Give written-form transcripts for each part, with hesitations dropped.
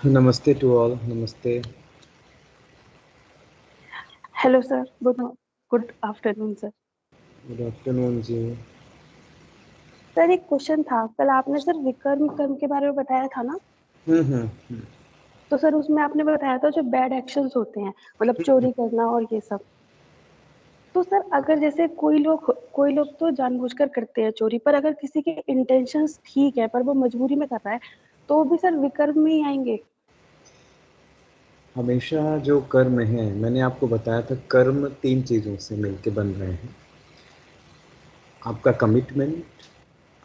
नमस्ते to all. नमस्ते। Hello sir, good afternoon sir. Good afternoon ji. Sir एक question था, कल आपने सर विकर्म कर्म के बारे में बताया था ना। हम्म। तो सर उसमें आपने बताया था जो बैड एक्शंस होते हैं, मतलब चोरी करना और ये सब। तो सर अगर जैसे कोई लोग तो जानबूझकर करते हैं चोरी, पर अगर किसी के इंटेंशंस ठीक है पर वो मजबूरी में कर रहा है, तो भी सर विकर्म में ही आएंगे। हमेशा जो कर्म है, मैंने आपको बताया था, कर्म तीन चीज़ों से मिलके बन रहे हैं। आपका कमिटमेंट,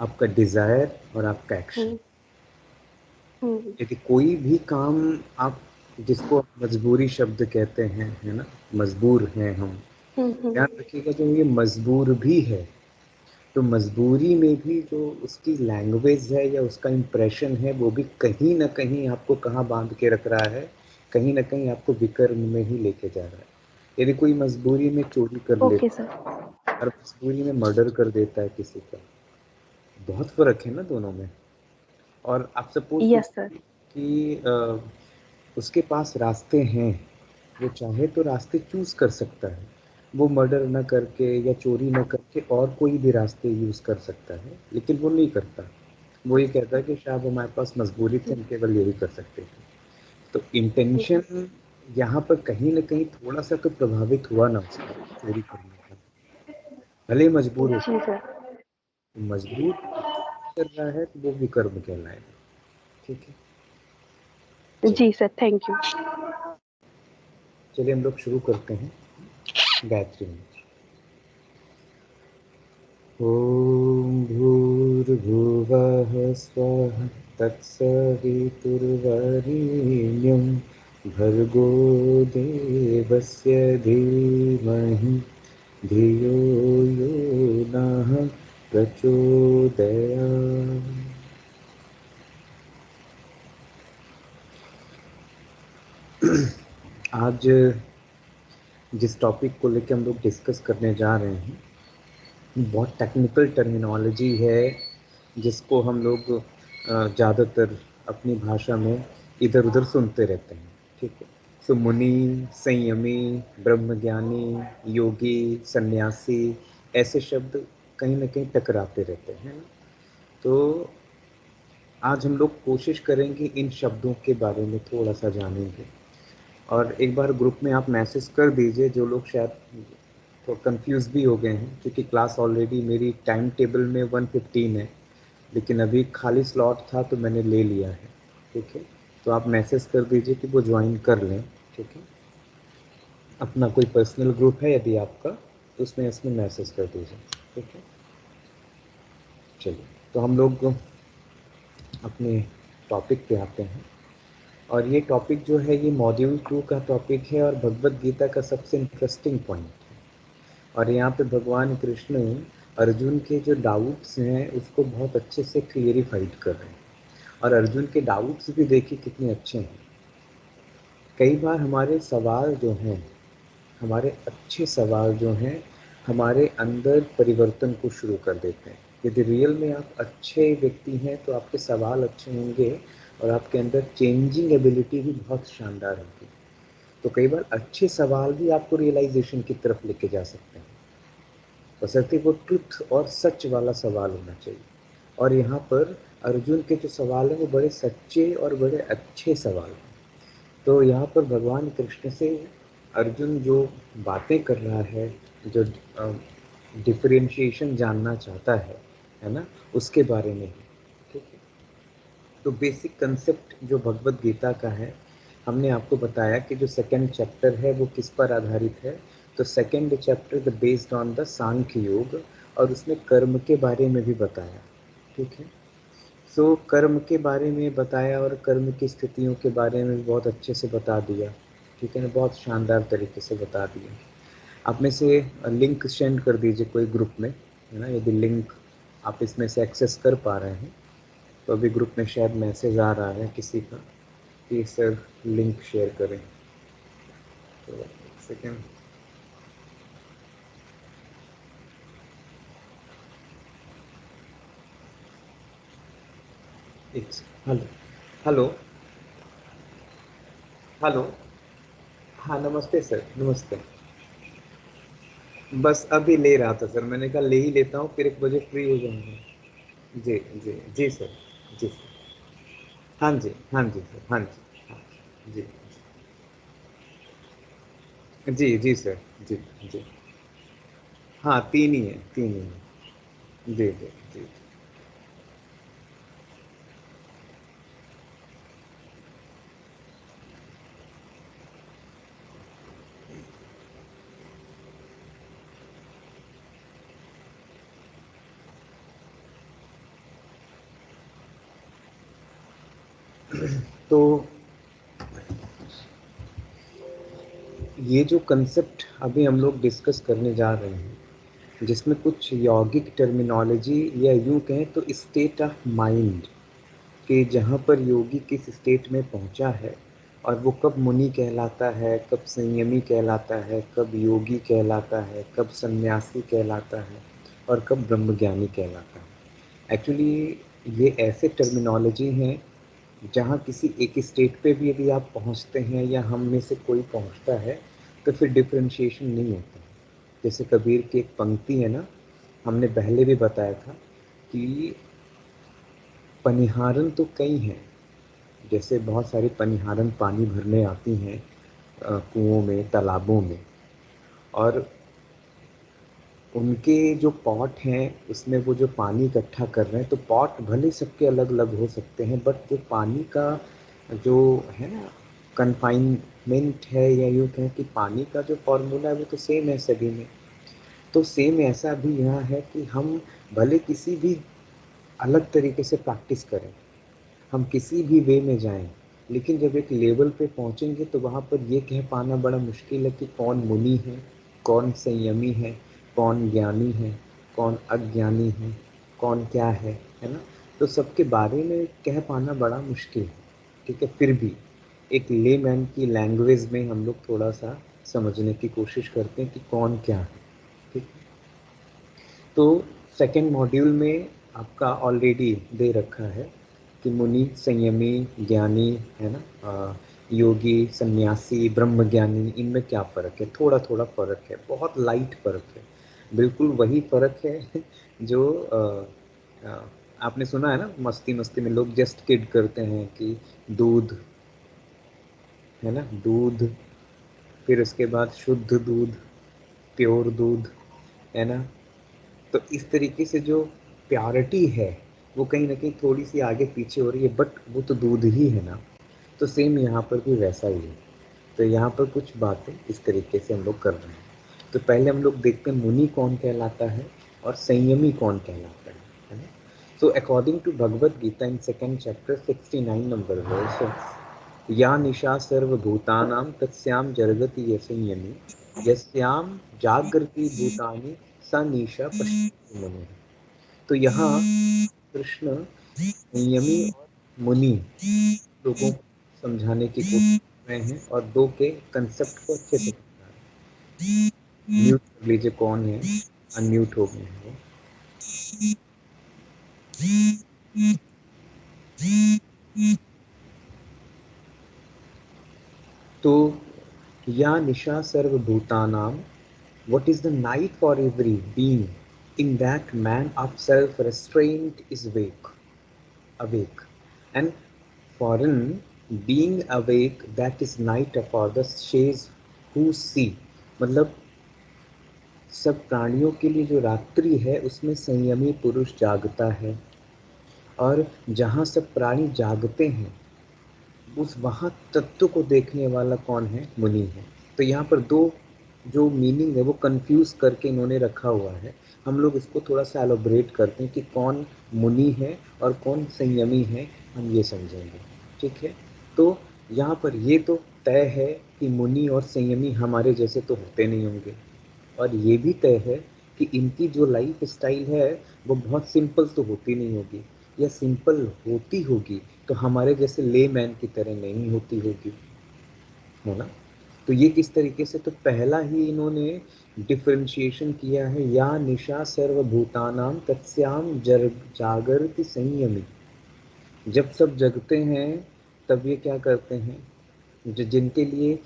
आपका डिज़ायर और आपका एक्शन। हम्म। हम्म। यदि कोई भी काम आप, जिसको आप मजबूरी शब्द कहते हैं, है ना, मजबूर हैं हम, हम्म। हम्म। ध्यान रखिएगा, जो ये मजबूर भी है, तो मजबूरी में भी जो उसकी लैंग्वेज है या उसका इम्प्रेशन है, वो भी कहीं ना कहीं आपको कहाँ बांध के रख रहा है, कहीं ना कहीं आपको विकर्म में ही लेके जा रहा है। यदि कोई मजबूरी में चोरी कर ओके लेता सर। है और मजबूरी में मर्डर कर देता है किसी का, बहुत फर्क है ना दोनों में। और आप सपोज यस सर। कीजिए कि उसके पास रास्ते हैं, वो चाहे तो रास्ते चूज कर सकता है, वो मर्डर न करके या चोरी न करके और कोई भी रास्ते यूज कर सकता है, लेकिन वो नहीं करता। वो ये कहता है कि शायद हमारे पास मजबूरी थी, हम केवल यही कर सकते थे। तो हम्म। इंटेंशन यहाँ पर कहीं ना कहीं थोड़ा सा तो प्रभावित हुआ ना उसका, चोरी करने का, भले ही मजबूर हो। जी सर। मजबूर कर रहा है तो वो विकर्म कहलाएगा। ठीक है, जी चलिए। Sir, thank you. चलिए हम लोग शुरू करते हैं गायत्री मंत्र। ॐ भूर्भुवः स्वः तत्सवितुर्वरेण्यं भर्गो देवस्य धीमहि धियो यो नः प्रचोदयात्। आज जिस टॉपिक को लेकर हम लोग डिस्कस करने जा रहे हैं, बहुत टेक्निकल टर्मिनोलॉजी है, जिसको हम लोग ज़्यादातर अपनी भाषा में इधर उधर सुनते रहते हैं। ठीक है, तो मुनि, संयमी, ब्रह्मज्ञानी, योगी, सन्यासी, ऐसे शब्द कहीं ना कहीं टकराते रहते हैं। तो आज हम लोग कोशिश करेंगे इन शब्दों के बारे में थोड़ा सा जानेंगे। और एक बार ग्रुप में आप मैसेज कर दीजिए जो लोग शायद तो कंफ्यूज भी हो गए हैं, क्योंकि क्लास ऑलरेडी मेरी टाइम टेबल में 1:15 है, लेकिन अभी खाली स्लॉट था तो मैंने ले लिया है। ठीक है, तो आप मैसेज कर दीजिए कि वो ज्वाइन कर लें। ठीक है, अपना कोई पर्सनल ग्रुप है यदि आपका, तो उसमें इसमें मैसेज कर दीजिए। ठीक है, चलिए। तो हम लोग अपने टॉपिक पे आते हैं। और ये टॉपिक जो है, ये मॉड्यूल 2 का टॉपिक है और भगवत गीता का सबसे इंटरेस्टिंग पॉइंट है। और यहाँ पे भगवान कृष्ण अर्जुन के जो डाउट्स हैं उसको बहुत अच्छे से क्लियरिफाइड कर रहे हैं। और अर्जुन के डाउट्स भी देखिए कितने अच्छे हैं। कई बार हमारे सवाल जो हैं, हमारे अच्छे सवाल जो हैं, हमारे अंदर परिवर्तन को शुरू कर देते हैं। यदि रियल में आप अच्छे व्यक्ति हैं तो आपके सवाल अच्छे होंगे और आपके अंदर चेंजिंग एबिलिटी भी बहुत शानदार होगी। तो कई बार अच्छे सवाल भी आपको रियलाइजेशन की तरफ लेके जा सकते हैं, बशर्ते वो ट्रुथ और सच वाला सवाल होना चाहिए। और यहाँ पर अर्जुन के जो सवाल हैं वो बड़े सच्चे और बड़े अच्छे सवाल हैं। तो यहाँ पर भगवान कृष्ण से अर्जुन जो बातें कर रहा है, जो डिफरेंशिएशन जानना चाहता है ना, उसके बारे में ही। ठीक है, तो बेसिक कंसेप्ट जो भगवत गीता का है, हमने आपको बताया कि जो सेकंड चैप्टर है वो किस पर आधारित है। तो second chapter the based on the Sankhya Yoga, और उसमें कर्म के बारे में भी बताया। ठीक है, सो कर्म के बारे में बताया और कर्म की स्थितियों के बारे में बहुत अच्छे से बता दिया। ठीक है ना, बहुत शानदार तरीके से बता दिया। आप में से लिंक सेंड कर दीजिए कोई ग्रुप में, है ना, यदि लिंक आप इसमें से एक्सेस कर पा रहे हैं। तो अभी ग्रुप में शायद मैसेज आ रहा है किसी का कि सर लिंक शेयर करें। तो एक सेकेंड। Hello hello. हेलो। हाँ नमस्ते सर, नमस्ते। बस अभी ले रहा था सर, मैंने कहा ले ही लेता हूँ, फिर 1 बजे फ्री हो जाऊंगा। जी जी जी सर। जी सर। हाँ जी हाँ जी सर, हाँ जी हाँ जी जी जी सर। जी जी। हाँ 3 ही है, 3 ही है। जी जी जी। तो ये जो कंसेप्ट अभी हम लोग डिस्कस करने जा रहे हैं, जिसमें कुछ यौगिक टर्मिनोलॉजी या यूं कहें तो स्टेट ऑफ माइंड कि जहाँ पर योगी किस स्टेट में पहुँचा है, और वो कब मुनि कहलाता है, कब संयमी कहलाता है, कब योगी कहलाता है, कब सन्यासी कहलाता है, और कब ब्रह्मज्ञानी कहलाता है। एक्चुअली ये ऐसे टर्मिनोलॉजी हैं जहाँ किसी एक स्टेट पे भी यदि आप पहुँचते हैं या हम में से कोई पहुँचता है तो फिर डिफ्रेंशिएशन नहीं होता। जैसे कबीर की एक पंक्ति है ना, हमने पहले भी बताया था कि पनिहारन तो कई हैं, जैसे बहुत सारी पनिहारन पानी भरने आती हैं कुओं में, तालाबों में, और उनके जो पॉट हैं उसमें वो जो पानी इकट्ठा कर रहे हैं, तो पॉट भले सबके अलग अलग हो सकते हैं, बट जो पानी का जो है ना कन्फाइनमेंट है, या यूँ कहें कि पानी का जो फॉर्मूला है वो तो सेम है सभी में। तो सेम ऐसा भी यहाँ है कि हम भले किसी भी अलग तरीके से प्रैक्टिस करें, हम किसी भी वे में जाएं, लेकिन जब एक लेवल पे पहुंचेंगे तो वहाँ पर ये कह पाना बड़ा मुश्किल है कि कौन मुनि है, कौन संयमी है, कौन ज्ञानी है, कौन अज्ञानी है, कौन क्या है ना। तो सबके बारे में कह पाना बड़ा मुश्किल है। ठीक है, फिर भी एक लेमैन की लैंग्वेज में हम लोग थोड़ा सा समझने की कोशिश करते हैं कि कौन क्या है। ठीक है, तो सेकेंड मॉड्यूल में आपका ऑलरेडी दे रखा है कि मुनि, संयमी, ज्ञानी, है ना, योगी, सन्यासी, ब्रह्मज्ञानी, इनमें क्या फ़र्क है। थोड़ा थोड़ा फ़र्क है, बहुत लाइट फ़र्क है, बिल्कुल वही फ़र्क है जो अ, आपने सुना है ना, मस्ती मस्ती में लोग जस्ट किड करते हैं कि दूध, है ना, दूध, फिर उसके बाद शुद्ध दूध, प्योर दूध, है ना। तो इस तरीके से जो प्योरिटी है वो कहीं ना कहीं थोड़ी सी आगे पीछे हो रही है, बट वो तो दूध ही है ना। तो सेम यहाँ पर भी वैसा ही है। तो यहाँ पर कुछ बातें इस तरीके से हम लोग कर रहे हैं। तो पहले हम लोग देखते हैं मुनि कौन कहलाता है और संयमी कौन कहलाता है ना। So according to Bhagavad Gita in second chapter 69 number verse, या निशा सर्वभूतानां तस्याम जरगति संयमी, यस्याम जागृति भूतानि सा निशा पश्यति मुनि। तो यहाँ कृष्ण संयमी और मुनि लोगों को समझाने की कोशिश कर रहे हैं, और दो के कंसेप्ट को अच्छे से समझा रहे हैं। म्यूट कर लीजिए, कौन है, अनम्यूट हो गए हैं वो। तो या निशा सर्वभूतानां, what is the night for every being, in that man of self restraint is awake, and foreign being awake, that is night for the shades who see। मतलब सब प्राणियों के लिए जो रात्रि है उसमें संयमी पुरुष जागता है, और जहाँ सब प्राणी जागते हैं उस वहाँ तत्व को देखने वाला कौन है, मुनि है। तो यहाँ पर दो जो मीनिंग है वो कंफ्यूज करके इन्होंने रखा हुआ है। हम लोग इसको थोड़ा सा एलोबरेट करते हैं कि कौन मुनि है और कौन संयमी है, हम ये समझेंगे। ठीक है, तो यहाँ पर ये तो तय है कि मुनि और संयमी हमारे जैसे तो होते नहीं होंगे, और ये भी तय है कि इनकी जो लाइफ स्टाइल है वो बहुत सिंपल तो होती नहीं होगी, या सिंपल होती होगी तो हमारे जैसे ले मैन की तरह नहीं होती होगी, है ना। तो ये किस तरीके से, तो पहला ही इन्होंने डिफरेंशिएशन किया है, या निशा सर्वभूतानां तस्याम जागृति संयमी। जब सब जगते हैं तब ये क्या करते हैं, जिनके लिए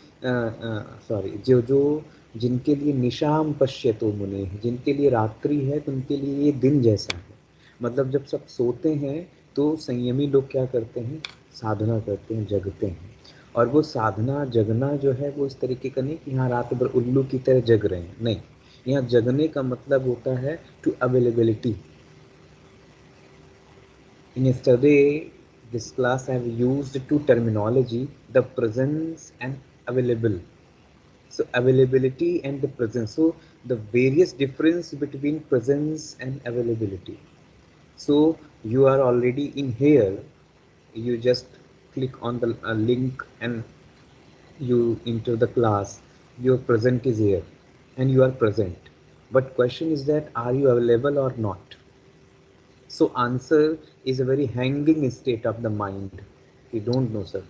जिनके लिए निशाम पश्यतो मुने, जिनके लिए रात्रि है तो उनके लिए ये दिन जैसा है। मतलब जब सब सोते हैं तो संयमी लोग क्या करते हैं, साधना करते हैं, जगते हैं। और वो साधना जगना जो है वो इस तरीके का नहीं कि यहाँ रात भर उल्लू की तरह जग रहे हैं, नहीं। यहाँ जगने का मतलब होता है to availability. In yesterday, this class I have used two terminology, the presence and available. So availability and the presence. So the various difference between presence and availability. So you are already in here. You just click on the link and you enter the class. Your present is here and you are present. But question is that are you available or not? So answer is a very hanging state of the mind. We don't know, sir.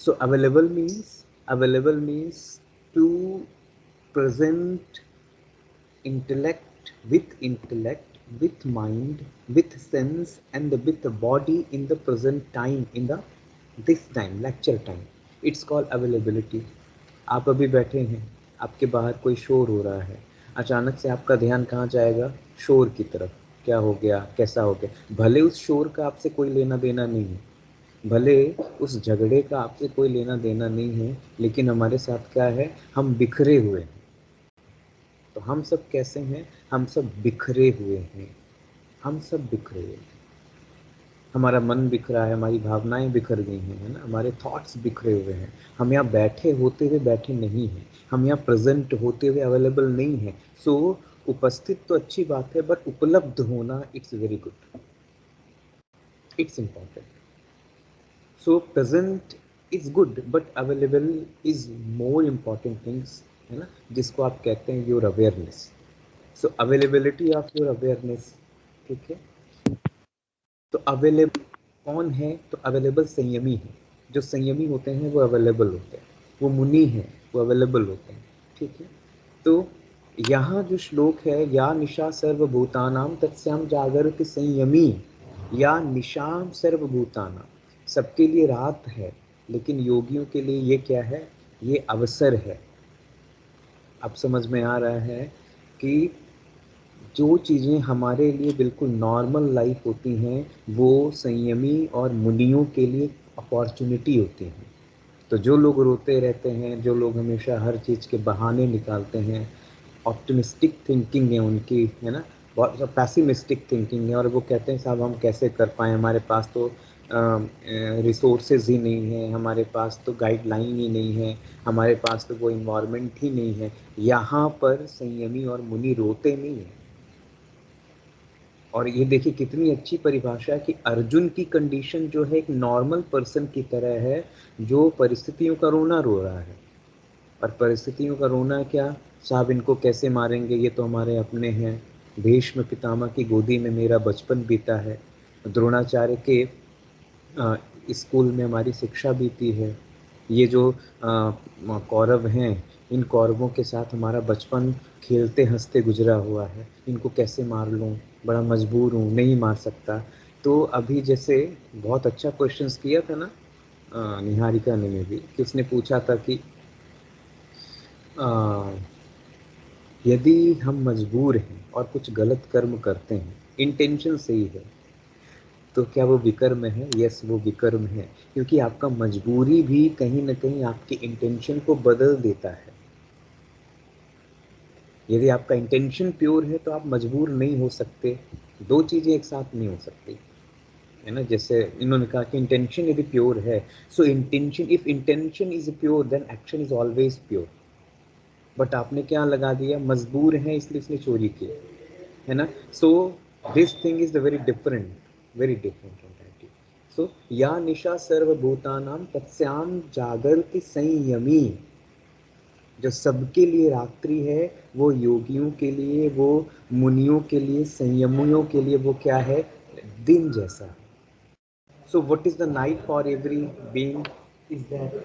So available means to present intellect, with mind, with sense, and with the body in the present time, in the this time, lecture time. It's called availability. आप अभी बैठे हैं, आपके बाहर कोई शोर हो रहा है, अचानक से आपका ध्यान कहाँ जाएगा, शोर की तरफ। क्या हो गया, कैसा हो गया, भले उस शोर का आपसे कोई लेना देना नहीं है, भले उस झगड़े का आपसे कोई लेना देना नहीं है, लेकिन हमारे साथ क्या है, हम बिखरे हुए हैं। तो हम सब कैसे हैं, हम सब बिखरे हुए हैं, हम सब बिखरे हुए हैं। हमारा मन बिखरा है, हमारी भावनाएं बिखर गई हैं, है ना, हमारे थॉट्स बिखरे हुए हैं। हम यहाँ बैठे होते हुए बैठे नहीं हैं, हम यहाँ प्रेजेंट होते हुए अवेलेबल नहीं हैं। सो उपस्थित तो अच्छी बात है, बट उपलब्ध होना it's very good, it's important. So present is good but available is more important things, है ना, जिसको आप कहते हैं your awareness. So availability of your awareness, ठीक है। तो अवेलेबल कौन है, तो अवेलेबल संयमी है। जो संयमी होते हैं वो अवेलेबल होते हैं, वो मुनि हैं, वो अवेलेबल होते हैं, ठीक है। तो यहाँ जो श्लोक है, या निशा सर्वभूतानाम तत्स्याम जागृति संयमी, या निशाम सर्वभूतानाम, सबके लिए रात है, लेकिन योगियों के लिए ये क्या है, ये अवसर है। अब समझ में आ रहा है कि जो चीज़ें हमारे लिए बिल्कुल नॉर्मल लाइफ होती हैं, वो संयमी और मुनियों के लिए अपॉर्चुनिटी होती हैं। तो जो लोग रोते रहते हैं, जो लोग हमेशा हर चीज़ के बहाने निकालते हैं, ऑप्टिमिस्टिक थिंकिंग है उनकी, है ना, बहुत पैसिमिस्टिक थिंकिंग है, और वो कहते हैं साहब हम कैसे कर पाएँ, हमारे पास तो रिसोर्सेज ही नहीं है, हमारे पास तो गाइडलाइन ही नहीं है, हमारे पास तो वो इन्वायरमेंट ही नहीं है। यहाँ पर संयमी और मुनि रोते नहीं हैं। और ये देखिए कितनी अच्छी परिभाषा है कि अर्जुन की कंडीशन जो है एक नॉर्मल पर्सन की तरह है, जो परिस्थितियों का रोना रो रहा है। और परिस्थितियों का रोना क्या, साहब इनको कैसे मारेंगे, ये तो हमारे अपने हैं, भीष्म पितामह की गोदी में मेरा बचपन बीता है, द्रोणाचार्य के स्कूल में हमारी शिक्षा बीती है, ये जो कौरव हैं, इन कौरवों के साथ हमारा बचपन खेलते हंसते गुजरा हुआ है, इनको कैसे मार लूँ, बड़ा मजबूर हूँ, नहीं मार सकता। तो अभी जैसे बहुत अच्छा क्वेश्चंस किया था ना निहारिका ने भी, कि उसने पूछा था कि यदि हम मजबूर हैं और कुछ गलत कर्म करते हैं, इंटेंशन सही है, तो क्या वो विकर्म है? यस, वो विकर्म है, क्योंकि आपका मजबूरी भी कहीं ना कहीं आपके इंटेंशन को बदल देता है। यदि आपका इंटेंशन प्योर है तो आप मजबूर नहीं हो सकते। दो चीज़ें एक साथ नहीं हो सकती, है ना। जैसे इन्होंने कहा कि इंटेंशन यदि प्योर है, so intention, if intention is pure then action is always pure. But आपने क्या लगा दिया, मजबूर है इसलिए इसने चोरी की, है ना। So this thing is the very different, very different entity. So या निशा सर्वभूतानाम तत्स्याम जागृति संयमी, जो सबके लिए रात्रि है, वो योगियों के लिए, वो मुनियों के लिए, संयमियों के लिए वो क्या है, दिन जैसा है। So what is the night for every being is that,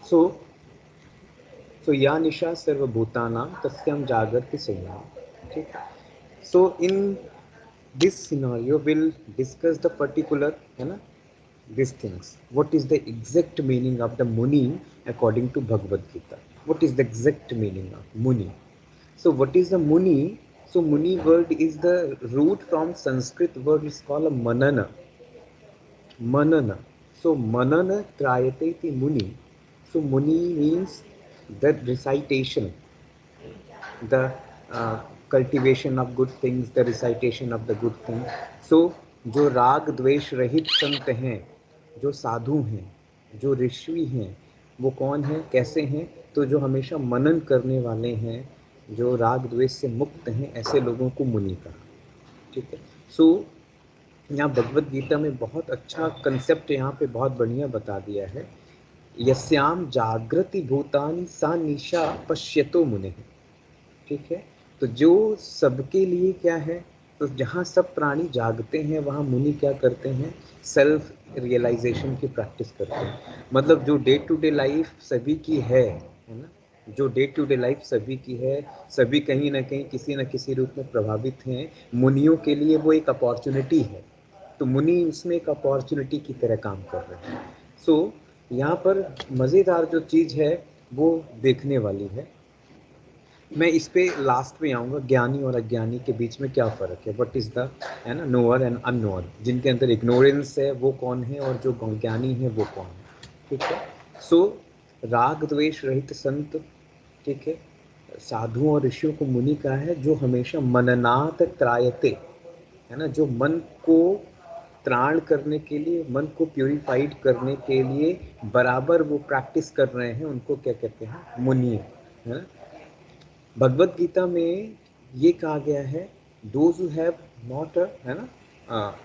so या निशा सर्वभूतानां तस्याम जागृति संयम, ठीक है। So in This scenario will discuss the particular, है ना, these things. What is the exact meaning of the Muni according to Bhagavad Gita? What is the exact meaning of Muni? So what is the Muni? So Muni word is the root from Sanskrit word is called a manana. Manana. So manana trayate iti Muni. So Muni means the recitation, the cultivation of good things, the recitation of the good things. So जो राग द्वेष रहित संत हैं, जो साधु हैं, जो ऋषि हैं, वो कौन है, कैसे हैं? तो जो हमेशा मनन करने वाले हैं, जो राग द्वेष से मुक्त हैं, ऐसे लोगों को मुनि कहा। ठीक है। सो यहाँ भगवत गीता में बहुत अच्छा कंसेप्ट यहाँ पे बहुत बढ़िया बता दिया है। यस्याम जागृति भूतानि सा निशा पश्यतो मुने। ठीक है। तो जो सबके लिए क्या है, तो जहाँ सब प्राणी जागते हैं वहाँ मुनि क्या करते हैं, सेल्फ रियलाइजेशन की प्रैक्टिस करते हैं। मतलब जो डे टू डे लाइफ सभी की है ना, जो डे टू डे लाइफ सभी की है, सभी कहीं ना कहीं किसी न किसी रूप में प्रभावित हैं, मुनियों के लिए वो एक अपॉर्चुनिटी है। तो मुनि उसमें एक अपॉर्चुनिटी की तरह काम कर रहे हैं। सो यहाँ पर मज़ेदार जो चीज़ है वो देखने वाली है। मैं इस पे लास्ट में आऊँगा, ज्ञानी और अज्ञानी के बीच में क्या फ़र्क है, व्हाट इज़ द, है ना, नोअर एंड अननोअर। जिनके अंदर इग्नोरेंस है वो कौन है, और जो ज्ञानी है वो कौन है। ठीक है। सो राग द्वेष रहित संत, ठीक है, साधुओं और ऋषियों को मुनि कहा है, जो हमेशा मननात त्रायते, है ना, जो मन को त्राण करने के लिए, मन को प्यूरिफाइड करने के लिए बराबर वो प्रैक्टिस कर रहे हैं, उनको क्या कहते हैं, मुनि, है ना। भगवत गीता में ये कहा गया है, those who have not a, है ना,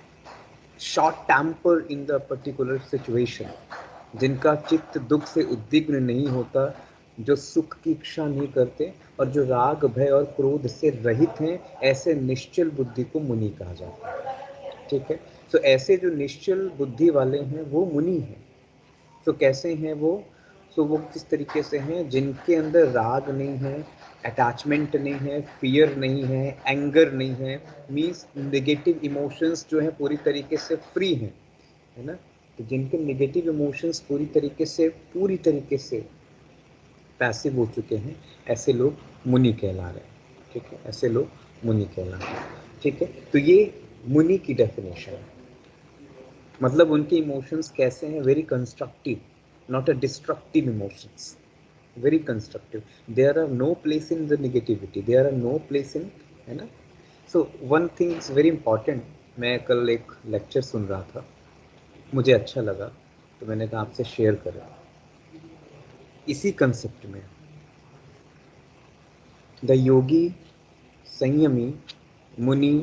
short temper in the particular situation, जिनका चित्त दुख से उद्विग्न नहीं होता, जो सुख की इच्छा नहीं करते, और जो राग भय और क्रोध से रहित हैं, ऐसे निश्चल बुद्धि को मुनि कहा जाता है। ठीक है। तो ऐसे जो निश्चल बुद्धि वाले हैं वो मुनि हैं। तो कैसे हैं वो? तो वो किस तरीके से हैं? जिनके अंदर राग नहीं है, अटैचमेंट नहीं है, फियर नहीं है, एंगर नहीं है, मीन्स नेगेटिव इमोशंस जो है पूरी तरीके से फ्री हैं, है ना। तो जिनके नेगेटिव इमोशंस पूरी तरीके से पैसिव हो चुके हैं, ऐसे लोग मुनि कहला रहे हैं। ठीक है, ऐसे लोग मुनि कहला रहे हैं। ठीक है। तो ये मुनि की डेफिनेशन है। मतलब उनके इमोशंस कैसे हैं, very constructive, not a destructive emotions, very constructive. There are no place in the negativity, there are no place in, है ना। So one thing is very important. मैं कल एक लेक्चर सुन रहा था, मुझे अच्छा लगा, तो मैंने कहा आपसे शेयर करें इसी कंसेप्ट में। द योगी, संयमी, मुनि,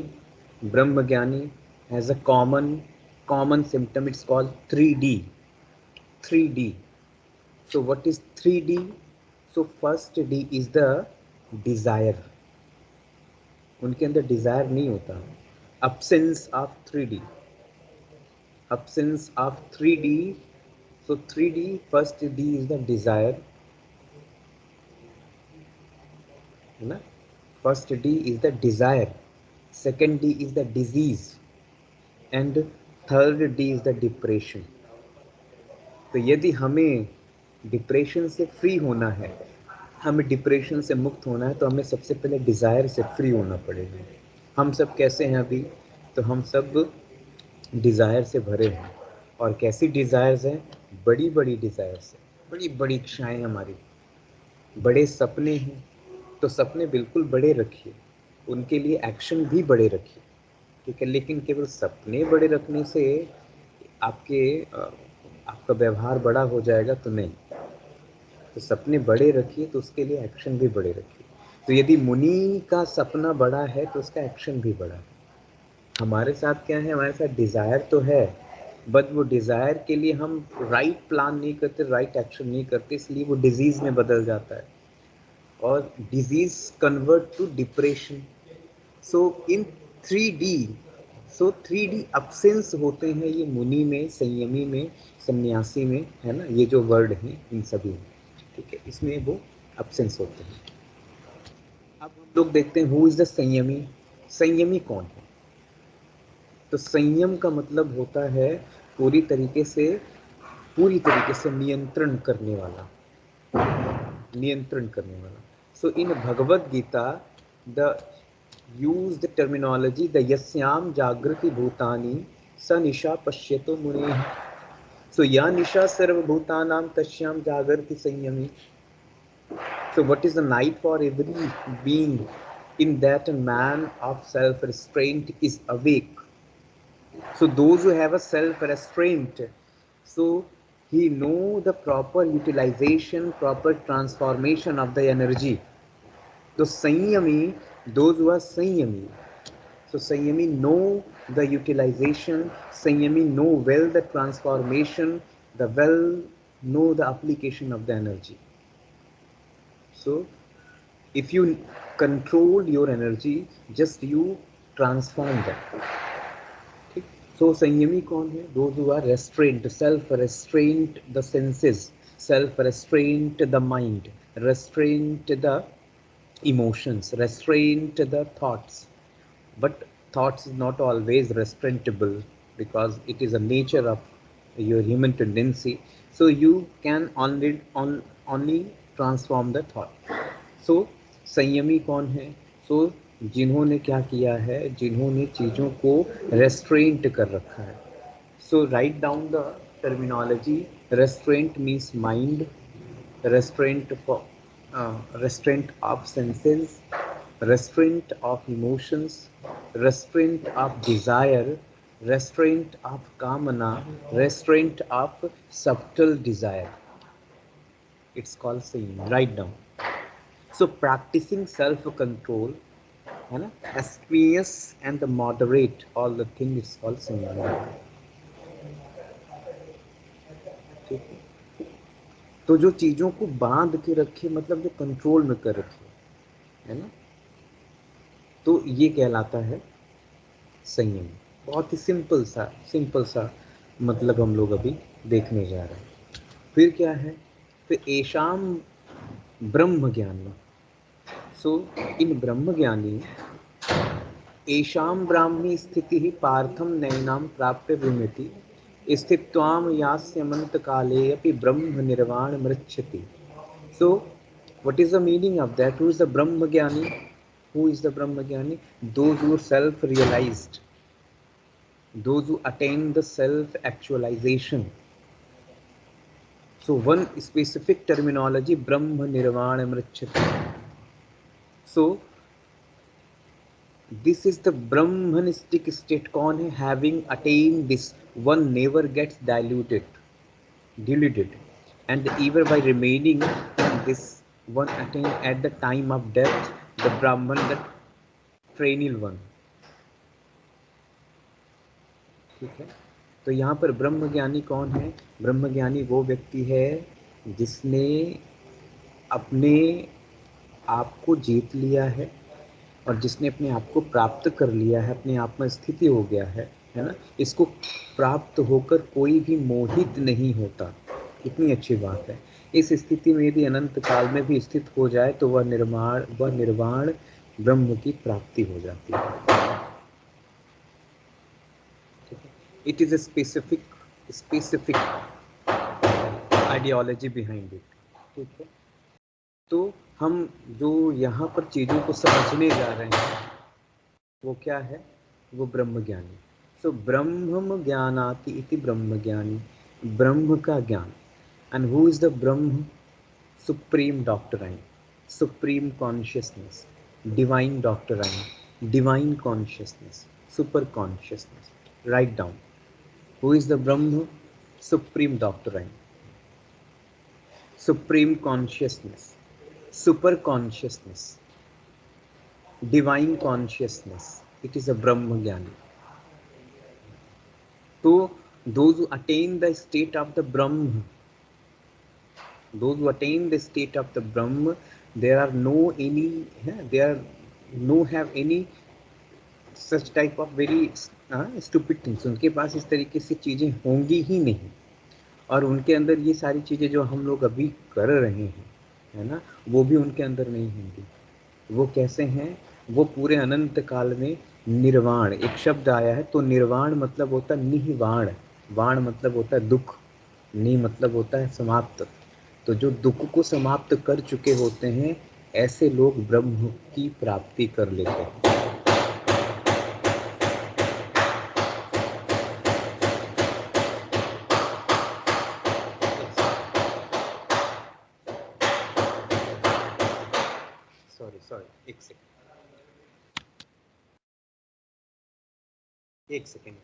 ब्रह्मज्ञानी has a common symptom, it's called 3D. 3D. So what is 3D? So first D is the desire. उनके अंदर डिजायर नहीं होता, absence of 3D, absence of 3D. So 3D, first D is the desire, है ना। First D is the desire, second D is the disease, and third D is the depression. तो यदि हमें depression से free होना है, हमें depression से मुक्त होना है, तो हमें सबसे पहले डिज़ायर से फ्री होना पड़ेगा। हम सब कैसे हैं अभी? तो हम सब डिज़ायर से भरे हैं। और कैसी डिज़ायर्स हैं? बड़ी बड़ी डिज़ायर्स हैं, बड़ी बड़ी इच्छाएं हमारी, बड़े सपने हैं। तो सपने बिल्कुल बड़े रखिए, उनके लिए एक्शन भी बड़े रखिए। ठीक है। लेकिन केवल सपने बड़े रखने से आपका व्यवहार बड़ा हो जाएगा तो नहीं। तो सपने बड़े रखिए, तो उसके लिए एक्शन भी बड़े रखिए। तो यदि मुनि का सपना बड़ा है तो उसका एक्शन भी बड़ा है। हमारे साथ क्या है? हमारे साथ डिज़ायर तो है, बट वो डिज़ायर के लिए हम राइट प्लान नहीं करते, राइट एक्शन नहीं करते, इसलिए वो डिजीज़ में बदल जाता है, और disease convert to depression. So in 3D, so 3D absence होते हैं ये मुनि में, संयमी में, सन्यासी में, है ना। ये जो वर्ड हैं इन सभी में, ठीक है, इसमें वो अब्सेंस होते हैं। अब हम लोग देखते हैं हु इज द संयमी। संयमी कौन है? तो संयम का मतलब होता है पूरी तरीके से नियंत्रण करने वाला, नियंत्रण करने वाला। So in Bhagavad Gita the use the terminology the yasyam jagrati bhutani sa nisha pashyato mune. So ya nisha sarva bhutanam tashyam jagrati samyami. So what is the night for every being? In that a man of self restraint is awake. So those who have a self restraint, so he know the proper utilization, proper transformation of the energy. So Sanyami, those who are Sanyami. So Sanyami know the utilization, Sanyami know well the transformation, the well know the application of the energy. So if you control your energy, just you transform that. So Sanyami कौन है? Those who are restrained, self-restrained the senses, self-restrained the mind, restrained the emotions, restrained the thoughts. But thoughts is not always restrainable because it is a nature of your human tendency. So you can only transform the thought. So संयमी कौन है? So जिन्होंने क्या किया है, जिन्होंने चीज़ों को रेस्ट्रेंट कर रखा है. So write down the terminology. Restraint means mind, restraint for restraint of senses, restraint of emotions, restraint of desire, restraint of kamana, restraint of subtle desire. It's called saying. Write down. So practicing self-control, है ना, aspious and the moderate, all the thing is called saying. ठीक है. तो जो चीजों को बांध के रखे, मतलब जो कंट्रोल में कर रखे, है ना, तो ये कहलाता है संयम. बहुत ही सिंपल सा मतलब हम लोग अभी देखने जा रहे हैं. फिर क्या है? फिर एशाम ब्रह्म ज्ञानी. सो इन ब्रह्म ज्ञानी एशाम ब्राह्मी स्थिति पार्थम नैनाम प्राप्य विमति स्थित्वाम यास्यमंत काले अपि ब्रह्म निर्वाण मृच्छति. So what is the meaning of that? Who is the Brahma Jnani? Who is the Brahma Jnani? Those who self-realized, those who attain the self-actualization. So one specific terminology, Brahma Nirvana Mrichati. So this is the Brahmanistic state. कौन है? Having attained this, one never gets diluted, and even by remaining this one attained at the time of death, the Brahman, the perennial one. ठीक है. तो यहाँ पर ब्रह्म ज्ञानी कौन है? ब्रह्म ज्ञानी वो व्यक्ति है जिसने अपने आप को जीत लिया है और जिसने अपने आप को प्राप्त कर लिया है, अपने आप में स्थिति हो गया है ना. इसको प्राप्त होकर कोई भी मोहित नहीं होता. कितनी अच्छी बात है. इस स्थिति में यदि अनंत काल में भी स्थित हो जाए तो वह निर्वाण ब्रह्म की प्राप्ति हो जाती है. It is a specific ideology behind it. ठीक है. तो हम जो यहाँ पर चीजों को समझने जा रहे हैं वो क्या है? वो ब्रह्म ज्ञानी. सो ब्रह्म ज्ञानाति इति ब्रह्म ज्ञानी, ब्रह्म का ज्ञान. And who is the Brahma? Supreme doctrine, supreme consciousness, divine doctrine, divine consciousness, super consciousness. Write down. Who is the Brahma? Supreme Doctrine, Supreme Consciousness, Super Consciousness, Divine Consciousness. It is a Brahma Jnani. So those who attain the state of the Brahma, those who attain the state of the Brahma, there are no any, have any such type of very stupid things. उनके पास इस तरीके से चीज़ें होंगी ही नहीं. और उनके अंदर ये सारी चीज़ें जो हम लोग अभी कर रहे हैं, है ना, वो भी उनके अंदर नहीं होंगी. वो कैसे हैं? वो पूरे अनंत काल में निर्वाण एक शब्द आया है, तो निर्वाण मतलब होता है निवाण, वाण मतलब होता है दुख, नि मतलब होता है समाप्त। तो जो दुख को समाप्त कर चुके होते हैं ऐसे लोग ब्रह्म की प्राप्ति कर लेते हैं। सॉरी सॉरी, एक सेकेंड, एक सेकेंड।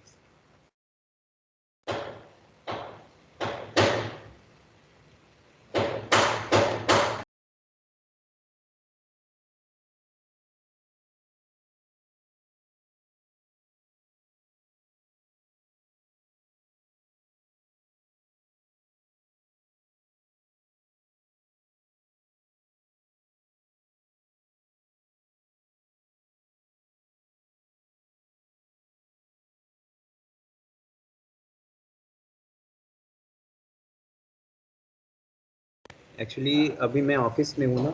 एक्चुअली अभी मैं ऑफिस में हूँ ना,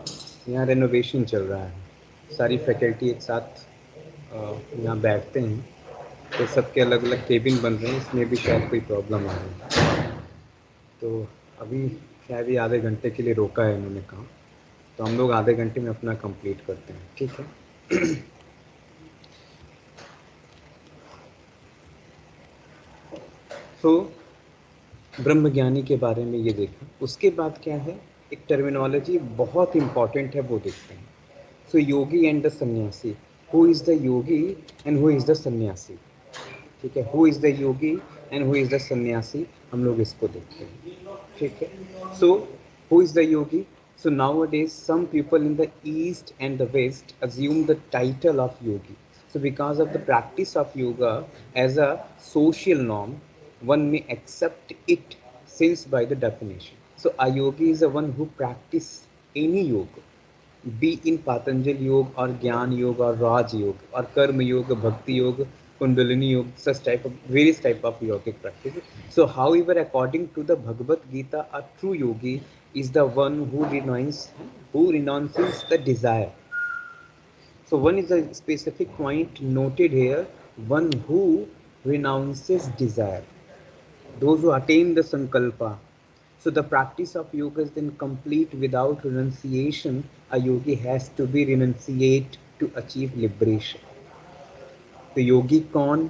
यहाँ रेनोवेशन चल रहा है, सारी फैकल्टी एक साथ यहाँ बैठते हैं, तो सबके अलग अलग केबिन बन रहे हैं, इसमें भी शायद कोई प्रॉब्लम आ रही है। तो अभी शायद ही आधे घंटे के लिए रोका है इन्होंने काम, तो हम लोग आधे घंटे में अपना कंप्लीट करते हैं, ठीक है। तो ब्रह्मज्ञानी के बारे में ये देखा, उसके बाद क्या है, एक टर्मिनोलॉजी बहुत इंपॉर्टेंट है, वो देखते हैं। सो योगी एंड द सन्यासी, who is the Yogi and who is the सन्यासी, ठीक है, who is the Yogi and who is the सन्यासी, हम लोग इसको देखते हैं, ठीक है। So who is the Yogi? So nowadays some people in the east and the west assume the title of yogi. So because of the practice of yoga as a social norm, one may accept it since by the definition. So a yogi is the one who practice any yoga, be in Patanjali Yoga or Gyan Yoga or Raj Yoga or Karma Yoga, Bhakti Yoga, Kundalini Yoga, such type of various type of yogic practices. So, however, according to the Bhagavad Gita, a true yogi is the one who renounces the desire. So, one is a specific point noted here: one who renounces desire. Those who attain the sankalpa. So the practice of yoga is then complete without renunciation. A yogi has to be renunciate to achieve liberation. तो योगी कौन?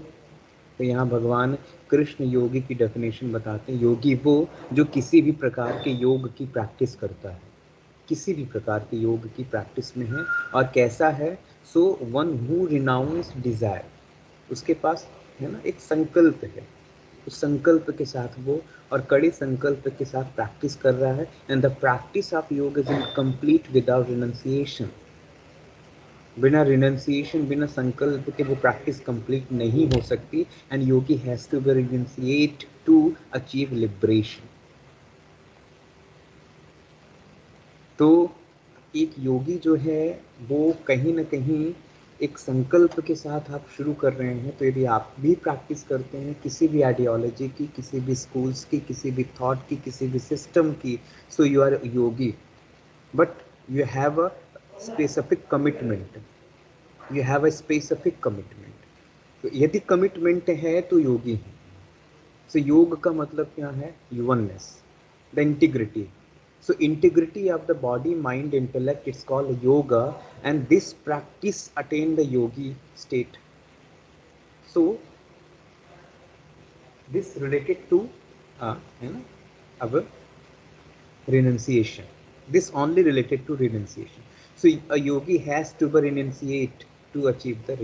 तो यहाँ भगवान कृष्ण योगी की definition बताते हैं। योगी वो जो किसी भी प्रकार के योग की प्रैक्टिस करता है, किसी भी प्रकार के योग की प्रैक्टिस में है, और कैसा है? So one who renounce desire, उसके पास है ना एक संकल्प है, उस संकल्प के साथ वो और कड़े संकल्प के साथ प्रैक्टिस कर रहा है। And the practice of yoga is incomplete without renunciation. बिना रिनंसिएशन, बिना संकल्प के वो प्रैक्टिस कंप्लीट नहीं हो सकती। And yogi has to be renunciate to achieve liberation. तो एक योगी जो है वो कहीं ना कहीं एक संकल्प के साथ आप शुरू कर रहे हैं। तो यदि आप भी प्रैक्टिस करते हैं किसी भी आइडियोलॉजी की, किसी भी स्कूल्स की, किसी भी थॉट की, किसी भी सिस्टम की, so you are yogi, but you have a specific commitment, you have a specific commitment. तो यदि कमिटमेंट है तो योगी है। सो योग का मतलब क्या है? Oneness, the integrity. So integrity of the body, mind, intellect, it's called yoga, and this practice attain the yogi state. So this related to our renunciation. This only related to renunciation. So a yogi has to renunciate to achieve the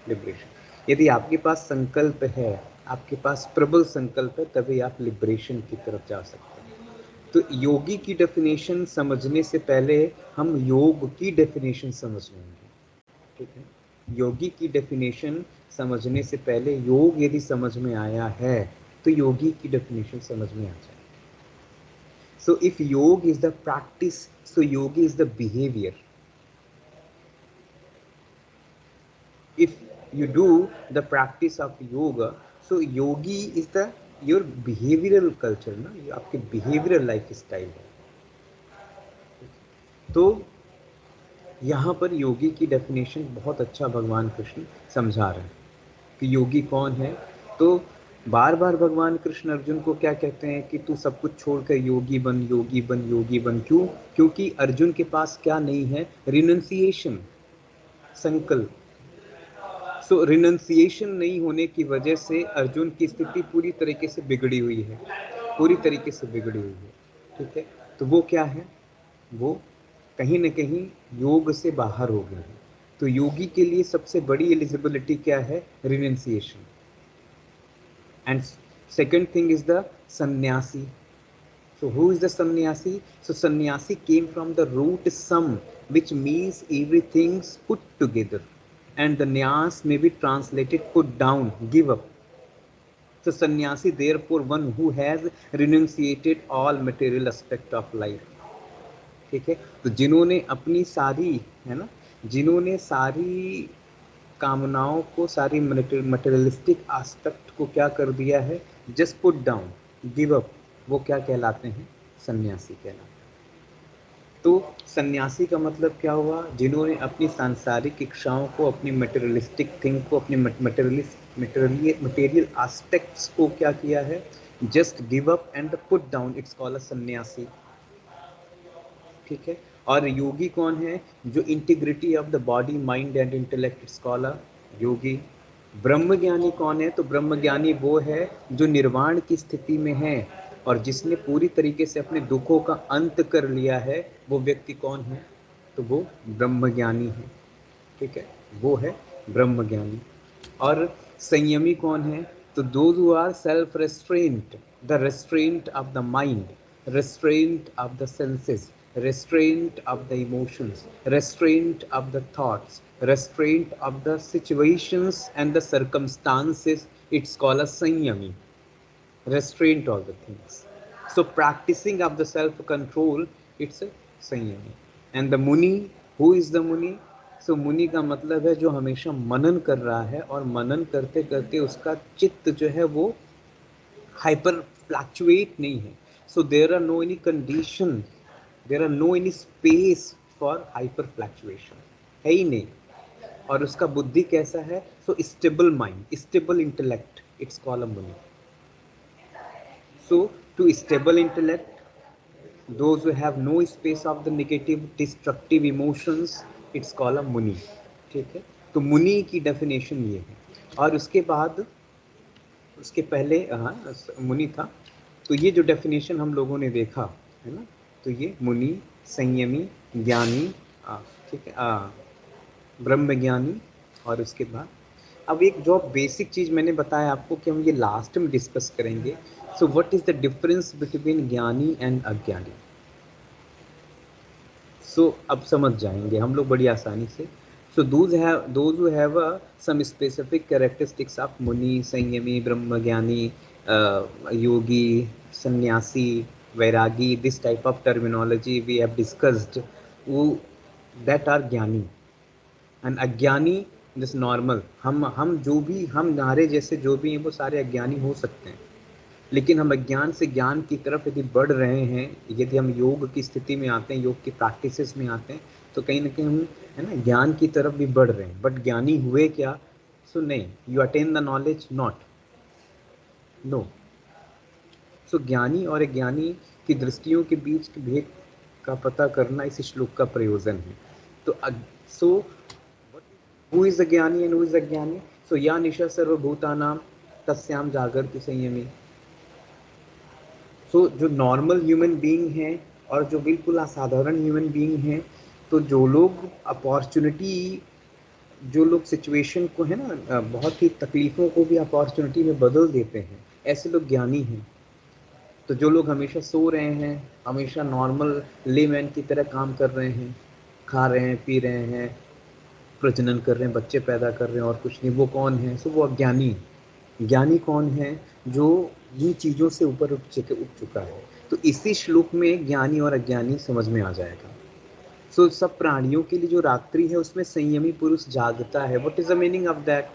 liberation. यदि आपके पास संकल्प है, आपके पास प्रबल संकल्प है, तभी आप लिबरेशन की तरफ जा सकते हैं। तो योगी की डेफिनेशन समझने से पहले हम योग की डेफिनेशन समझ लेंगे, ठीक है। योगी की डेफिनेशन समझने से पहले योग यदि समझ में आया है तो योगी की डेफिनेशन समझ में आ जाए। सो इफ योग is the practice, so Yogi is the behaviour. If you do the practice of yoga, so yogi is the your behavioral culture ना, ये आपके behavioral लाइफ स्टाइल है। तो यहाँ पर योगी की डेफिनेशन बहुत अच्छा भगवान कृष्ण समझा रहे हैं कि योगी कौन है। तो बार बार भगवान कृष्ण अर्जुन को क्या कहते हैं कि तू सब कुछ छोड़कर योगी बन, योगी बन, योगी बन। क्यों? क्योंकि अर्जुन के पास क्या नहीं है? रिनंसिएशन, संकल्प। सो रिनंसिएशन नहीं होने की वजह से अर्जुन की स्थिति पूरी तरीके से बिगड़ी हुई है, पूरी तरीके से बिगड़ी हुई है। ठीक है, तो वो क्या है? वो कहीं ना कहीं योग से बाहर हो गए हैं। तो योगी के लिए सबसे बड़ी एलिजिबिलिटी क्या है? Renunciation. And second thing is the सन्यासी. So who is the sannyasi? So sannyasi came from the root sam, which means everything's put together, and the nyas may be translated put down, give up. So sannyasi therefore one who has renunciated all material aspect of life. ठीक है, तो जिन्होंने अपनी सारी, है ना, जिन्होंने सारी कामनाओं को, सारी मटेरियलिस्टिक एस्पेक्ट को क्या कर दिया है? Just put down, give up, वो क्या कहलाते हैं? सन्यासी कहलाते हैं। तो सन्यासी का मतलब क्या हुआ? जिन्होंने अपनी सांसारिक इच्छाओं को, अपनी मटेरियलिस्टिक थिंग को, अपनी मटेरियल एस्पेक्ट्स को क्या किया है? Just give up and put down, it's called a sanyasi. ठीक है, और योगी कौन है? जो integrity of the body, mind and intellect, it's called a yogi. ब्रह्मज्ञानी कौन है? तो ब्रह्मज्ञानी वो है जो निर्वाण की स्थिति में है और जिसने पूरी तरीके से अपने दुखों का अंत कर लिया है। वो व्यक्ति कौन है? तो वो ब्रह्मज्ञानी है। ठीक है, वो है ब्रह्मज्ञानी। और संयमी कौन है? तो those who are self restraint, the restraint of the mind, restraint of the senses, restraint of the emotions, restraint of the thoughts, restraint of the situations and the circumstances, it's called a sanyami. Restraint all the things. So practicing of the self control, it's a sanyami. And the muni, who is the muni? So मुनि का मतलब है जो हमेशा मनन कर रहा है और मनन करते करते उसका चित्त जो है वो हाइपर फ्लक्चुएट नहीं है. So there are no any condition, there are no any space for hyper fluctuation, है ही नहीं. और उसका बुद्धि कैसा है? So stable mind, stable intellect, it's called a muni. So to stable intellect, those who have no space of the negative destructive emotions, it's called a muni. ठीक है, तो मुनि की डेफिनेशन ये है. और उसके बाद, उसके पहले मुनि था. तो ये जो डेफिनेशन हम लोगों ने देखा है ना, तो ये मुनि, संयमी, ज्ञानी, ठीक है, ब्रह्मज्ञानी. और उसके बाद अब एक जो बेसिक चीज़ मैंने बताया आपको कि हम ये लास्ट में डिस्कस करेंगे. सो what is the difference between ज्ञानी एंड अज्ञानी? सो अब समझ जाएंगे हम लोग बड़ी आसानी से. So those who have some specific characteristics of muni, संयमी, ब्रह्मज्ञानी, yogi, sannyasi, vairagi, this type of terminology we have discussed, who that are ज्ञानी. And अज्ञानी just normal, हम जो भी, हम हमारे जैसे जो भी हैं वो सारे अज्ञानी हो सकते हैं. लेकिन हम अज्ञान से ज्ञान की तरफ यदि बढ़ रहे हैं, यदि हम योग की स्थिति में आते हैं, योग की प्रैक्टिसेस में आते हैं, तो कहीं ना कहीं हम, है ना, ज्ञान की तरफ भी बढ़ रहे हैं. बट ज्ञानी हुए क्या? सो नहीं, you attain the knowledge, not, no. So ज्ञानी और अज्ञानी की दृष्टियों के बीच भेद का पता करना इस श्लोक का प्रयोजन है. तो so who is the gyani and who is अज्ञानी? सो या निशा सर्वभूतानां तस्याम जागर्ति संयमी. तो जो नॉर्मल ह्यूमन बीइंग है और जो बिल्कुल असाधारण ह्यूमन बीइंग है, तो जो लोग अपॉर्चुनिटी, जो लोग सिचुएशन को, है ना, बहुत ही तकलीफ़ों को भी अपॉर्चुनिटी में बदल देते हैं, ऐसे लोग ज्ञानी हैं. तो जो लोग हमेशा सो रहे हैं, हमेशा नॉर्मल लेमैन की तरह काम कर रहे हैं, खा रहे हैं, पी रहे हैं, प्रजनन कर रहे हैं, बच्चे पैदा कर रहे हैं और कुछ नहीं, वो कौन है? सो वो अज्ञानी है. ज्ञानी कौन है? जो इन चीज़ों से ऊपर उठ चुका है. तो इसी श्लोक में ज्ञानी और अज्ञानी समझ में आ जाएगा. सो सब प्राणियों के लिए जो रात्रि है उसमें संयमी पुरुष जागता है. What is the meaning of that?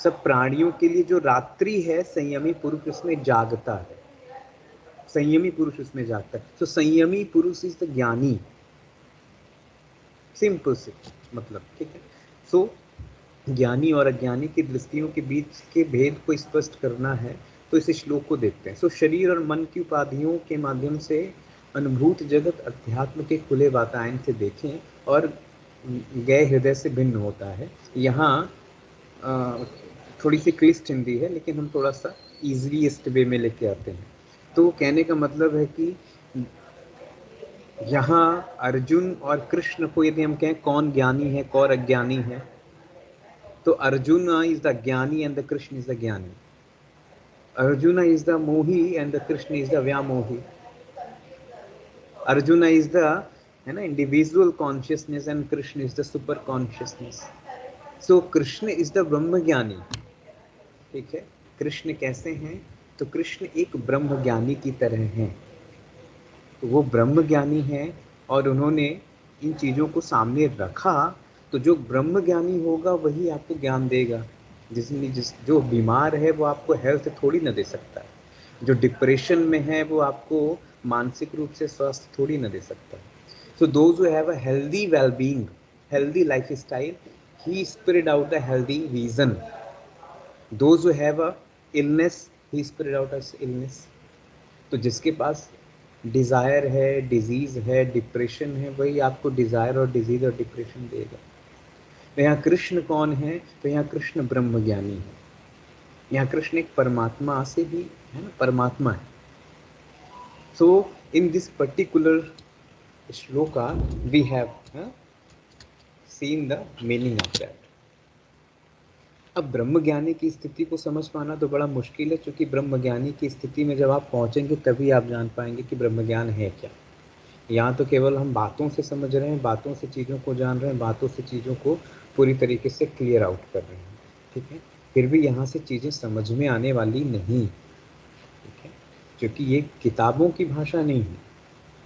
सब प्राणियों के लिए जो रात्रि है, संयमी पुरुष उसमें जागता है, संयमी पुरुष उसमें जागता है. तो संयमी पुरुष इज द ज्ञानी. सिंपल से मतलब, ठीक है। सो ज्ञानी और अज्ञानी की दृष्टियों के बीच के भेद को स्पष्ट करना है तो इस श्लोक को देखते हैं। सो शरीर और मन की उपाधियों के माध्यम से अनुभूत जगत अध्यात्म के खुले वातायन से देखें और गए हृदय से भिन्न होता है। यहाँ थोड़ी सी क्लिष्ट हिंदी है, लेकिन हम थोड़ा सा ईजीएस्ट वे में लेके आते हैं। तो कहने का मतलब है कि यहाँ अर्जुन और कृष्ण को यदि हम कहें कौन ज्ञानी है कौन अज्ञानी है, तो Arjun is the gyani and the Krishna is the gyani. Arjun is the मोही and the Krishna is the व्यामोही। अर्जुन इज द, है ना, individual consciousness and Krishna is the super consciousness. So Krishna is the brahma gyani, ठीक है। कृष्ण कैसे हैं? तो कृष्ण एक ब्रह्म ज्ञानी की तरह हैं। तो वो ब्रह्म ज्ञानी हैं और उन्होंने इन चीज़ों को सामने रखा। तो जो ब्रह्म ज्ञानी होगा वही आपको ज्ञान देगा। जो बीमार है वो आपको हेल्थ थोड़ी ना दे सकता है। जो डिप्रेशन में है वो आपको मानसिक रूप से स्वास्थ्य थोड़ी ना दे सकता है। So those who have a healthy wellbeing, healthy life style, he spread out a healthy vision. Those who have a illness, he spread out a illness. तो जिसके पास डिज़ायर है, डिजीज़ है, डिप्रेशन है, वही आपको डिज़ायर और डिजीज़ और depression देगा। तो यहाँ कृष्ण कौन है? तो यहाँ कृष्ण ब्रह्म ज्ञानी है। यहाँ कृष्ण एक परमात्मा से भी, है ना, परमात्मा है। So in this particular shloka we have seen the meaning of that. अब ब्रह्मज्ञानी की स्थिति को समझ पाना तो बड़ा मुश्किल है, क्योंकि ब्रह्मज्ञानी की स्थिति में जब आप पहुंचेंगे तभी आप जान पाएंगे कि ब्रह्मज्ञान है क्या। यहाँ तो केवल हम बातों से समझ रहे हैं, बातों से चीज़ों को जान रहे हैं, बातों से चीज़ों को पूरी तरीके से क्लियर आउट कर रहे हैं, ठीक है। फिर भी यहाँ से चीज़ें समझ में आने वाली नहीं, ठीक है, क्योंकि ये किताबों की भाषा नहीं है।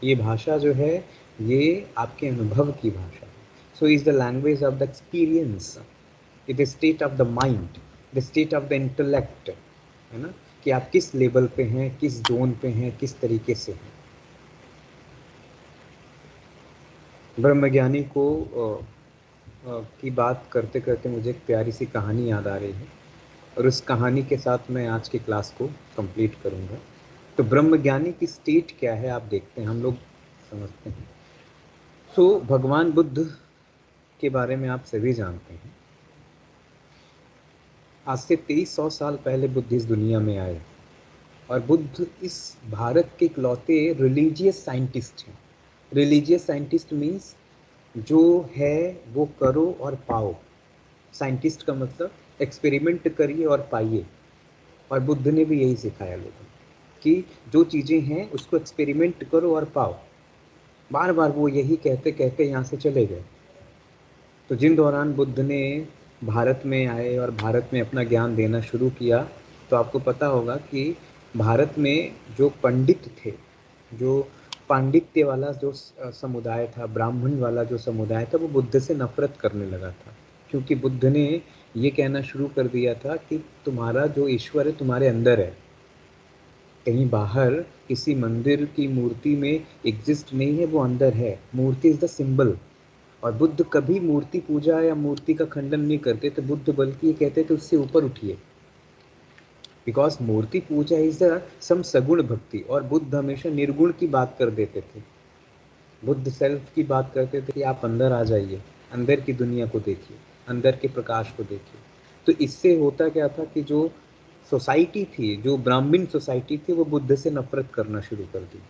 ये भाषा जो है ये आपके अनुभव की भाषा है। So is the language of the experience, it is state of the mind, the state of the intellect, है ना, कि आप किस लेवल पे हैं, किस जोन पे हैं, किस तरीके से हैं। ब्रह्मज्ञानी को की बात करते करते मुझे एक प्यारी सी कहानी याद आ रही है, और उस कहानी के साथ मैं आज की क्लास को कंप्लीट करूँगा। तो ब्रह्मज्ञानी की स्टेट क्या है आप देखते हैं, हम लोग समझते हैं। सो भगवान बुद्ध के बारे में आप सभी जानते हैं। आज से 2300 साल पहले बुद्ध इस दुनिया में आए, और बुद्ध इस भारत के इकलौते रिलीजियस साइंटिस्ट हैं। रिलीजियस साइंटिस्ट मीन्स जो है वो करो और पाओ। साइंटिस्ट का मतलब एक्सपेरिमेंट करिए और पाइए। और बुद्ध ने भी यही सिखाया लोगों को कि जो चीज़ें हैं उसको एक्सपेरिमेंट करो और पाओ। बार बार वो यही कहते कहते यहाँ से चले गए। तो जिन दौरान बुद्ध ने भारत में आए और भारत में अपना ज्ञान देना शुरू किया, तो आपको पता होगा कि भारत में जो पंडित थे, जो पांडित्य वाला जो समुदाय था, ब्राह्मण वाला जो समुदाय था, वो बुद्ध से नफरत करने लगा था। क्योंकि बुद्ध ने ये कहना शुरू कर दिया था कि तुम्हारा जो ईश्वर है तुम्हारे अंदर है, कहीं बाहर किसी मंदिर की मूर्ति में एग्जिस्ट नहीं है, वो अंदर है। मूर्ति इज द सिंबल। और बुद्ध कभी मूर्ति पूजा या मूर्ति का खंडन नहीं करते थे। बुद्ध बल्कि ये कहते थे उससे ऊपर उठिए, because murti puja is the some saguna bhakti, और बुद्ध हमेशा निर्गुण की बात कर देते थे। बुद्ध सेल्फ की बात करते थे कि आप अंदर आ जाइए, अंदर की दुनिया को देखिए, अंदर के प्रकाश को देखिए। तो इससे होता क्या था कि जो सोसाइटी थी, जो ब्राह्मण सोसाइटी थी, वो बुद्ध से नफरत करना शुरू कर दी।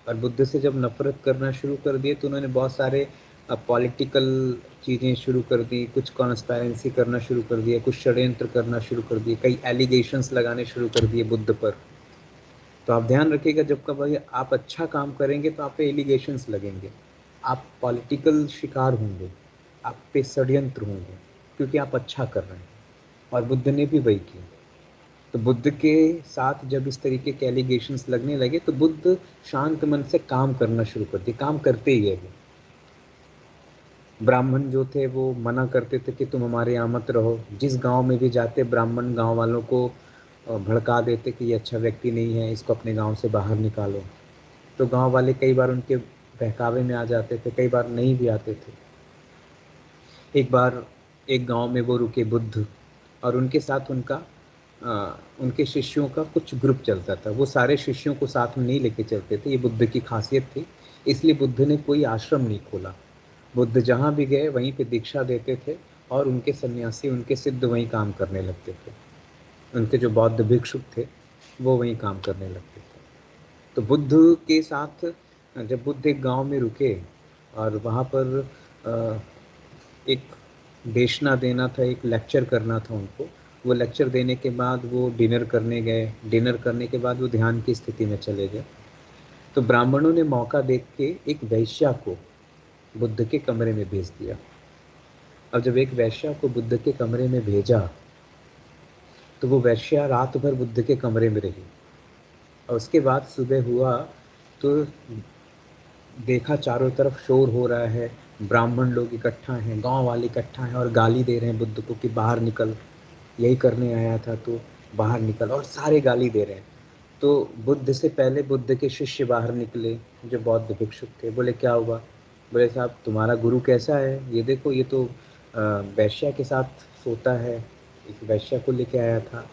और बुद्ध से जब नफरत करना शुरू कर दिए तो उन्होंने बहुत सारे पॉलिटिकल चीज़ें शुरू कर दी, कुछ कॉन्स्पायरेंसी करना शुरू कर दिया, कुछ षड्यंत्र करना शुरू कर दिए, कई एलिगेशंस लगाने शुरू कर दिए बुद्ध पर। तो आप ध्यान रखिएगा, जब कभी आप अच्छा काम करेंगे तो आप पे एलिगेशंस लगेंगे, आप पॉलिटिकल शिकार होंगे, आप पे षड्यंत्र होंगे, क्योंकि आप अच्छा कर रहे हैं। और बुद्ध ने भी वही किया। तो बुद्ध के साथ जब इस तरीके के एलिगेशंस लगने लगे तो बुद्ध शांत मन से काम करना शुरू कर दिए। काम करते ही है वो। ब्राह्मण जो थे वो मना करते थे कि तुम हमारे यहाँ मत रहो। जिस गांव में भी जाते ब्राह्मण गांव वालों को भड़का देते कि ये अच्छा व्यक्ति नहीं है, इसको अपने गांव से बाहर निकालो। तो गांव वाले कई बार उनके बहकावे में आ जाते थे, कई बार नहीं भी आते थे। एक बार एक गांव में वो रुके बुद्ध, और उनके साथ उनके शिष्यों का कुछ ग्रुप चलता था। वो सारे शिष्यों को साथ में नहीं लेके चलते थे, ये बुद्ध की खासियत थी। इसलिए बुद्ध ने कोई आश्रम नहीं खोला। बुद्ध जहाँ भी गए वहीं पे दीक्षा देते थे, और उनके सन्यासी, उनके सिद्ध वहीं काम करने लगते थे। उनके जो बौद्ध भिक्षुक थे वो वहीं काम करने लगते थे। तो बुद्ध के साथ जब बुद्ध एक गांव में रुके और वहाँ पर एक देशना देना था, एक लेक्चर करना था उनको। वो लेक्चर देने के बाद वो डिनर करने गए। डिनर करने के बाद वो ध्यान की स्थिति में चले गए। तो ब्राह्मणों ने मौका देख के एक वैश्या को बुद्ध के कमरे में भेज दिया। अब जब एक वैश्या को बुद्ध के कमरे में भेजा तो वो वैश्या रात भर बुद्ध के कमरे में रही, और उसके बाद सुबह हुआ तो देखा चारों तरफ शोर हो रहा है, ब्राह्मण लोग इकट्ठा हैं, गांव वाले इकट्ठा हैं और गाली दे रहे हैं बुद्ध को कि बाहर निकल, यही करने आया था तो बाहर निकल, और सारे गाली दे रहे हैं। तो बुद्ध से पहले बुद्ध के शिष्य बाहर निकले जो बौद्ध भिक्षुक थे। बोले क्या हुआ? बोले साहब तुम्हारा गुरु कैसा है, ये देखो ये तो वैश्या के साथ सोता है, एक वैश्या को लेके आया था,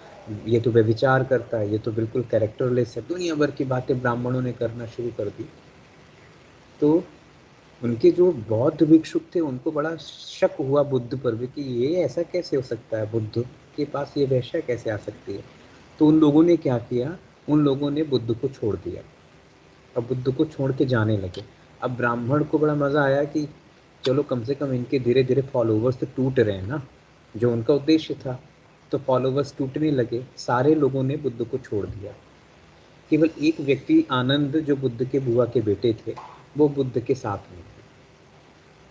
ये तो व्यभिचार करता है, ये तो बिल्कुल कैरेक्टरलेस है। दुनिया भर की बातें ब्राह्मणों ने करना शुरू कर दी। तो उनके जो बौद्ध भिक्षुक थे उनको बड़ा शक हुआ बुद्ध पर भी कि ये ऐसा कैसे हो सकता है, बुद्ध के पास ये वैश्या कैसे आ सकती है। तो उन लोगों ने क्या किया, उन लोगों ने बुद्ध को छोड़ दिया। अब बुद्ध को छोड़ के जाने लगे। अब ब्राह्मण को बड़ा मज़ा आया कि चलो कम से कम इनके धीरे धीरे फॉलोवर्स तो टूट रहे हैं ना, जो उनका उद्देश्य था। तो फॉलोवर्स टूटने लगे, सारे लोगों ने बुद्ध को छोड़ दिया। केवल एक व्यक्ति आनंद, जो बुद्ध के बुआ के बेटे थे, वो बुद्ध के साथ में थे।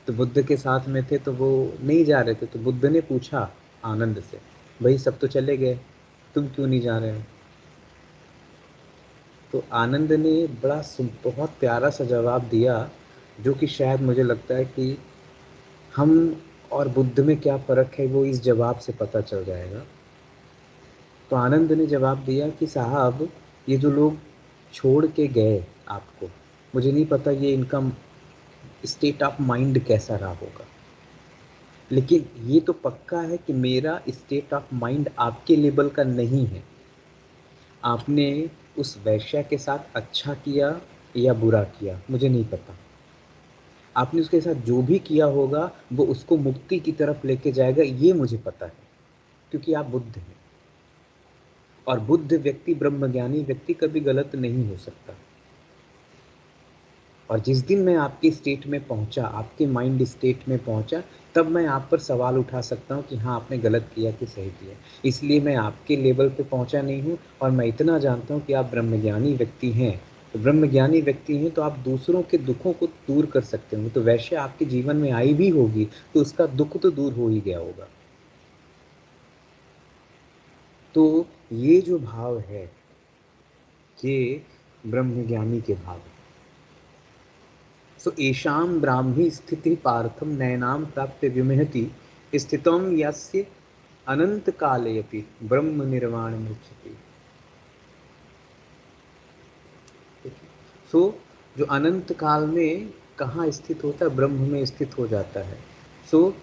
तो बुद्ध के साथ में थे तो वो नहीं जा रहे थे। तो बुद्ध ने पूछा आनंद से, भाई सब तो चले गए, तुम क्यों नहीं जा रहे हो? तो आनंद ने बहुत प्यारा सा जवाब दिया, जो कि शायद मुझे लगता है कि हम और बुद्ध में क्या फ़र्क है वो इस जवाब से पता चल जाएगा। तो आनंद ने जवाब दिया कि साहब, ये जो लोग छोड़ के गए आपको, मुझे नहीं पता ये इनका स्टेट ऑफ माइंड कैसा रहा होगा, लेकिन ये तो पक्का है कि मेरा स्टेट ऑफ माइंड आपके लेवल का नहीं है। आपने उस वैश्या के साथ अच्छा किया या बुरा किया मुझे नहीं पता। आपने उसके साथ जो भी किया होगा वो उसको मुक्ति की तरफ लेके जाएगा, ये मुझे पता है, क्योंकि आप बुद्ध हैं। और बुद्ध व्यक्ति, ब्रह्मज्ञानी व्यक्ति कभी गलत नहीं हो सकता। और जिस दिन मैं आपके स्टेट में पहुंचा, आपके माइंड स्टेट में पहुंचा, तब मैं आप पर सवाल उठा सकता हूं कि हाँ आपने गलत किया कि सही किया। इसलिए मैं आपके लेवल पे पहुंचा नहीं हूं, और मैं इतना जानता हूं कि आप ब्रह्मज्ञानी व्यक्ति हैं। तो ब्रह्मज्ञानी व्यक्ति हैं तो आप दूसरों के दुखों को दूर कर सकते हो। तो वैसे आपके जीवन में आई भी होगी तो उसका दुख तो दूर हो ही गया होगा। तो ये जो भाव है, ये ब्रह्मज्ञानी के भाव है। सो एषां ब्राह्मी स्थिति पार्थम नयनाम प्राप्य विमहति स्थितम यस्य अनंत कालेपि ब्रह्म निर्वाण मुच्यते। सो जो अनंत काल में कहाँ स्थित होता है, ब्रह्म में स्थित हो जाता है। सो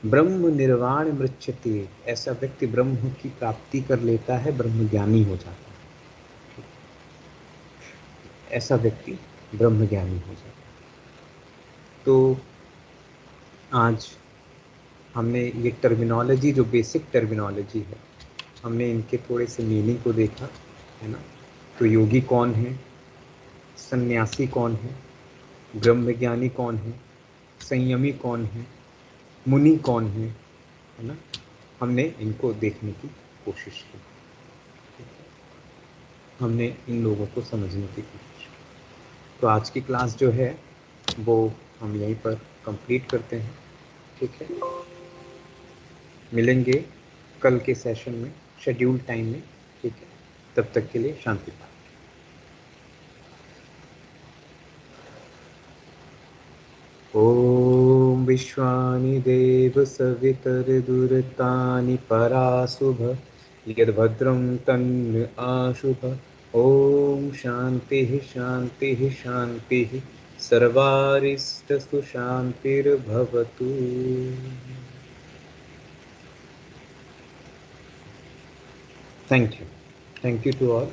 ब्रह्म निर्वाण मृच्छते, ऐसा व्यक्ति ब्रह्म की प्राप्ति कर लेता है, ब्रह्म ज्ञानी हो जाता है। ऐसा व्यक्ति ब्रह्म ज्ञानी हो जाता है। तो आज हमने ये टर्मिनोलॉजी, जो बेसिक टर्मिनोलॉजी है, हमने इनके थोड़े से मीनिंग को देखा है ना। तो योगी कौन है, सन्यासी कौन है, ब्रह्मज्ञानी कौन है, संयमी कौन है, मुनि कौन है ना। हमने इनको देखने की कोशिश की, हमने इन लोगों को समझने की कोशिश की। तो आज की क्लास जो है वो हम यहीं पर कंप्लीट करते हैं, ठीक है। मिलेंगे कल के सेशन में शेड्यूल टाइम में, ठीक है। तब तक के लिए शांति पाठ। ॐ विश्वानि देव सवितर्दुर्तानि पराशुभ यद्भद्रं तन्न आशुभ। ॐ शान्तिः शान्तिः शान्तिः सर्वारिष्टस्तु शान्तिर्भवतु। Thank you to all.